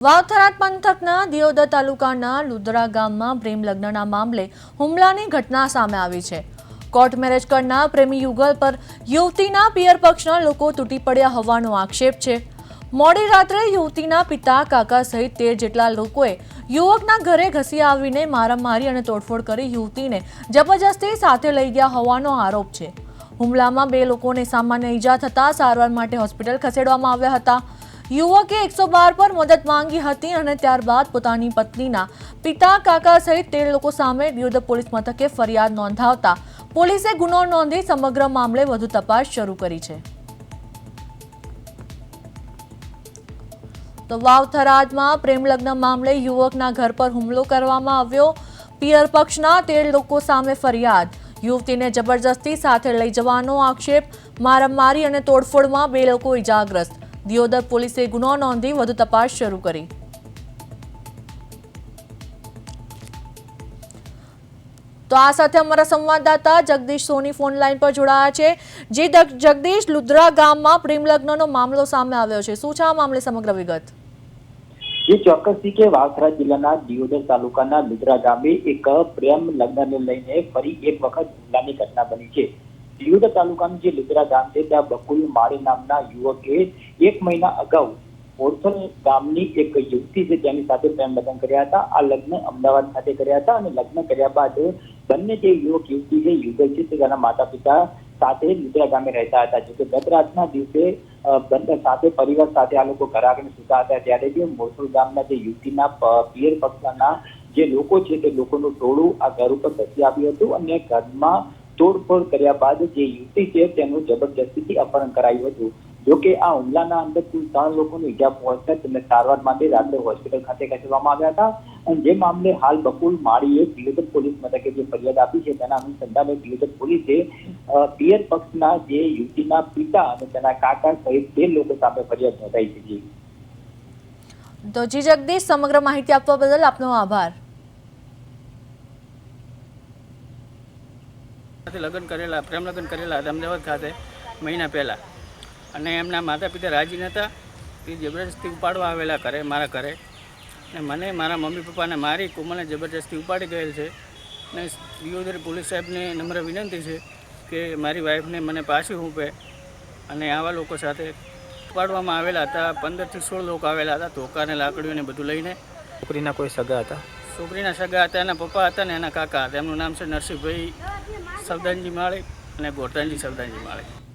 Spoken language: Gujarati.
વાવથરાદ પંથકના દિયોદર તાલુકાના લુદ્રા ગામમાં પ્રેમ લગ્નના મામલે હુમલાની ઘટના સામે આવી છે। કોર્ટ મેરેજ કરનાર પ્રેમી યુગલ પર યુવતીના પિયર પક્ષના લોકો તૂટી પડ્યા હોવાનો આક્ષેપ છે। મોડી રાત્રે યુવતીના પિતા કાકા સહિત 13 જેટલા લોકોએ યુવકના ઘરે ઘસી આવીને મારામારી અને તોડફોડ કરી યુવતીને જબરજસ્તી સાથે લઈ ગયા હોવાનો આરોપ છે। હુમલામાં 2 લોકોને સામાન્ય ઈજા થતા સારવાર માટે હોસ્પિટલ ખસેડવામાં આવ્યા હતા। युवके 112 पर मदद मांगी हती અને ત્યારબાદ પોતાની પત્નીના પિતા કાકા સહિત 13 લોકો સામે દિયોદર પોલીસ મથકે ફરિયાદ નોંધાવતા પોલીસે ગુનો નોંધી સમગ્ર મામલે વધુ તપાસ શરૂ કરી છે। તો વાવથરાદમાં પ્રેમ લગ્ન મામલે યુવકના ઘર પર હુમલો કરવામાં આવ્યો। પિયર પક્ષના 13 લોકો સામે ફરિયાદ, યુવતીને જબરજસ્તી સાથે લઈ જવાનો આક્ષેપ, મારામારી અને તોડફોડમાં 2 લોકો ઈજાગ્રસ્ત। દિયોદર પોલીસે ગુનો નોંધી વધુ તપાસ શરૂ કરી। તો આ સાથે અમારા સંવાદદાતા જગદીશ સોની ફોન લાઈન પર જોડાયા છે। જે જગદીશ, લુદ્રા ગામમાં પ્રેમ લગ્નનો મામલો સામે આવ્યો છે, શું છે આ મામલે સમગ્ર વિગત? જે ચોક્કસથી કે વાવથરા જિલ્લાના દિયોદર તાલુકાના લુદ્રા ગામે એક પ્રેમ લગ્નને લઈને ફરી એક વખત હુમલાની ઘટના બની છે। દિયોદર તાલુકાનું જે લુદ્રા ગામ છે ત્યાં બકુલ માળી નામના યુવકે 1 મહિના અગાઉ ઓરસલ ગામની એક યુવતી છે તેની સાથે પ્રેમ લગ્ન કર્યા હતા। આ લગ્ન અમદાવાદ ખાતે કર્યા હતા અને લગ્ન કર્યા બાદ બંને જે યુવક યુવતી છે યુગલ છે તેના માતા પિતા સાથે લુદ્રા ગામે રહેતા હતા। જોકે ગત રાતના દિવસે બંને સાથે પરિવાર સાથે આ લોકો ઘર આગળ સૂતા હતા ત્યારે જે મોરસલ ગામના જે યુવતીના પિયર પક્ષના જે લોકો છે તે લોકોનું ટોળું આ ઘર ઉપર ધસી આવ્યું હતું અને ઘરમાં તોડફોડ કર્યા બાદ જે યુવતી છે તેનું જબરજસ્તીથી અપહરણ કરાયું હતું। જોકે આ હુમલાના અંદર કુલ 3 લોકોને ઈજા પહોંચતા તેમને સારવાર માટે રાત્રે હોસ્પિટલ ખાતે ખસેડવામાં આવ્યા હતા અને જે મામલે હાલ બકુલ માળીએ દિયોદર પોલીસ મથકે જે ફરિયાદ આપી છે તેના અનુસંધાને દિયોદર પોલીસે પિયર પક્ષના જે યુવતીના પિતા અને તેના કાકા સહિત 2 લોકો સામે ફરિયાદ નોંધાઈ છે। તો જી જગદીશ, સમગ્ર માહિતી આપવા બદલ આપનો આભાર। લગ્ન કરેલા પ્રેમ લગ્ન કરેલા અમદાવાદ ખાતે મહિના પહેલાં અને એમના માતા પિતા રાજી નહોતા, એ જબરજસ્તી ઉપાડવા આવેલા ઘરે, મારા ઘરે, અને મને મારા મમ્મી પપ્પાને મારી કોમલને જબરજસ્તી ઉપાડી ગયેલ છે। અને દિયોદર પોલીસ સાહેબને નમ્ર વિનંતી છે કે મારી વાઈફને મને પાછી મૂકે અને આવા લોકો સાથે ઉપાડવામાં આવેલા હતા। 15 થી 16 લોકો આવેલા હતા, ધોકા અને લાકડીઓને બધું લઈને। છોકરીના કોઈ સગા હતા? છોકરીના સગા હતા, એના પપ્પા હતા ને એના કાકા હતા। એમનું નામ છે નરસિંહભાઈ સવદાનજી માળી અને ગોરધનજી સવદાનજી માળી।